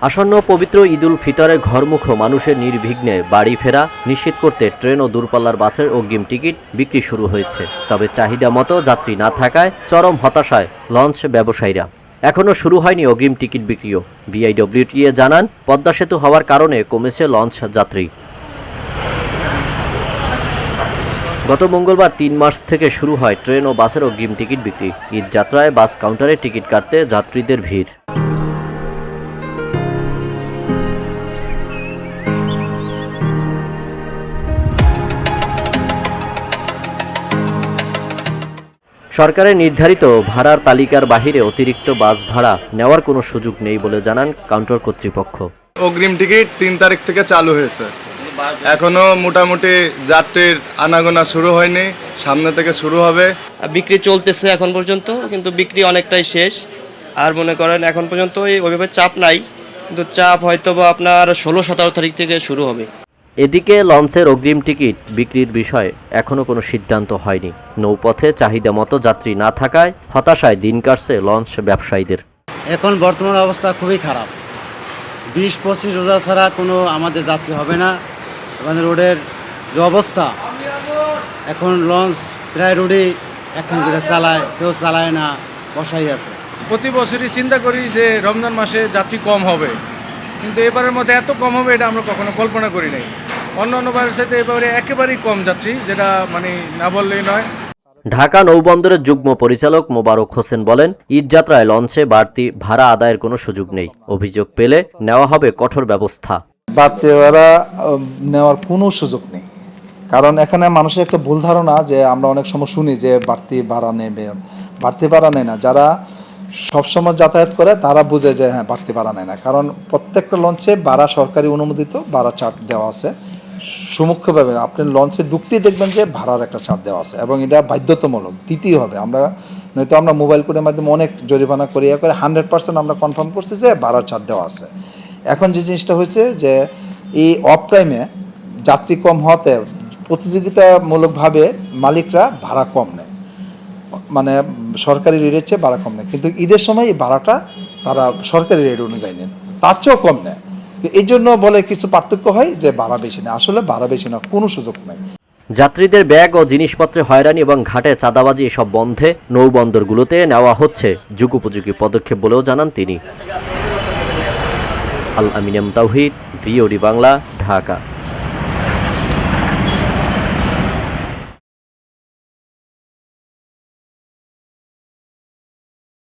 আসন্ন পবিত্র ঈদুল ফিতরে ঘরমুখ মানুষের নির্বিঘ্নে বাড়ি ফেরা নিশ্চিত করতে ট্রেন ও দূরপাল্লার বাসের অগ্রিম টিকিট বিক্রি শুরু হয়েছে। তবে চাহিদা মতো যাত্রী না থাকায় চরম হতাশায় লঞ্চ ব্যবসায়ীরা। এখনও শুরু হয়নি অগ্রিম টিকিট বিক্রিও। বিআইডব্লিউটিএ জানান, পদ্মা সেতু হওয়ার কারণে কমেছে লঞ্চ যাত্রী। গত মঙ্গলবার ৩ মার্চ থেকে শুরু হয় ট্রেন ও বাসের অগ্রিম টিকিট বিক্রি। ঈদ যাত্রায় বাস কাউন্টারে টিকিট কাটতে যাত্রীদের ভিড়। সরকারের নির্ধারিত ভাড়ার তালিকার বাহিরে অতিরিক্ত বাস ভাড়া নেওয়ার কোনো সুযোগ নেই বলে জানান কাউন্টার কর্তৃপক্ষ। অগ্রিম টিকিট ৩ তারিখ থেকে চালু হয়েছে, এখনো মোটামুটি যাত্রীর আনাগোনা শুরু হয়নি, সামনে থেকে শুরু হবে। বিক্রি চলতেছে এখন পর্যন্ত, কিন্তু বিক্রি অনেকটাই শেষ। আর মনে করেন এখন পর্যন্ত ওইভাবে চাপ নাই, কিন্তু চাপ হয়তো বা আপনার 16-17 তারিখ থেকে শুরু হবে। এদিকে লঞ্চের অগ্রিম টিকিট বিক্রির বিষয়ে এখনও কোনো সিদ্ধান্ত হয়নি। নৌপথে চাহিদা মতো যাত্রী না থাকায় হতাশায় দিন কাটছে লঞ্চ ব্যবসায়ীদের। এখন বর্তমান অবস্থা খুবই খারাপ। 20-25 রোজা ছাড়া কোনো আমাদের যাত্রী হবে না। আমাদের রোডের যে অবস্থা, এখন লঞ্চ প্রায় রোডে এখন করে চালায়, কেউ চালায় না, বসাই আছে। প্রতি বছরই চিন্তা করি যে রমজান মাসে যাত্রী কম হবে, কিন্তু এবারের মধ্যে এত কম হবে এটা আমরা কখনো কল্পনা করি নাই। অন্য বারের সাথে এবারে একেবারেই কম যাত্রী, যেটা মানে না বললেই নয়। ঢাকা নৌবন্দরের যুগ্ম পরিচালক মোবারক হোসেন বলেন, ঈদ যাত্রায় লঞ্চে বাড়তি ভাড়া আদায়ের কোনো সুযোগ নেই। অভিযোগ পেলে নেওয়া হবে কঠোর ব্যবস্থা। বাড়তি ভাড়া নেওয়ার কোনো সুযোগ নেই, কারণ এখানে মানুষের একটা ভুল ধারণা যে আমরা অনেক সময় শুনি যে বাড়তি ভাড়া নেবে। বাড়তি ভাড়া নেয় না, যারা সবসময় যাতায়াত করে তারা বুঝে যে হ্যাঁ বাড়তি ভাড়া নেয় না, কারণ প্রত্যেকটা লঞ্চে ভাড়া সরকারি অনুমোদিত ভাড়া চার্ট দেওয়া আছে। সুমুখ্যভাবে আপনি লঞ্চে ঢুকতেই দেখবেন যে ভাড়ার একটা চার্ট দেওয়া আছে, এবং এটা বাধ্যতামূলক দিতেই হবে। নয়তো আমরা মোবাইল কোডের মাধ্যমে অনেক জরিমানা করে 100% আমরা কনফার্ম করছি যে ভাড়ার চার্ট দেওয়া আছে। এখন যে জিনিসটা হয়েছে যে এই অফ টাইমে যাত্রী কম হওয়াতে প্রতিযোগিতামূলকভাবে মালিকরা ভাড়া কম নেয়, মানে সরকারি রেটের চেয়ে ভাড়া কম নেয়, কিন্তু ঈদের সময় এই ভাড়াটা তারা সরকারি রেট অনুযায়ী নেন, তার চেয়েও কম নেয়। এই জন্য বলে কিছু পার্থক্য হয় যে ভাড়া বেশি নেয়, আসলে ভাড়া বেশি না, কোনো সুযোগ নেই। যাত্রীদের ব্যাগ ও জিনিসপত্রে হয়রানি এবং ঘাটে চাঁদাবাজি এসব বন্ধে নৌবন্দরগুলোতে নেওয়া হচ্ছে যুগোপযোগী পদক্ষেপ বলেও জানান তিনি। আল আমিন তাওহিদ, ভিওডি বাংলা, ঢাকা।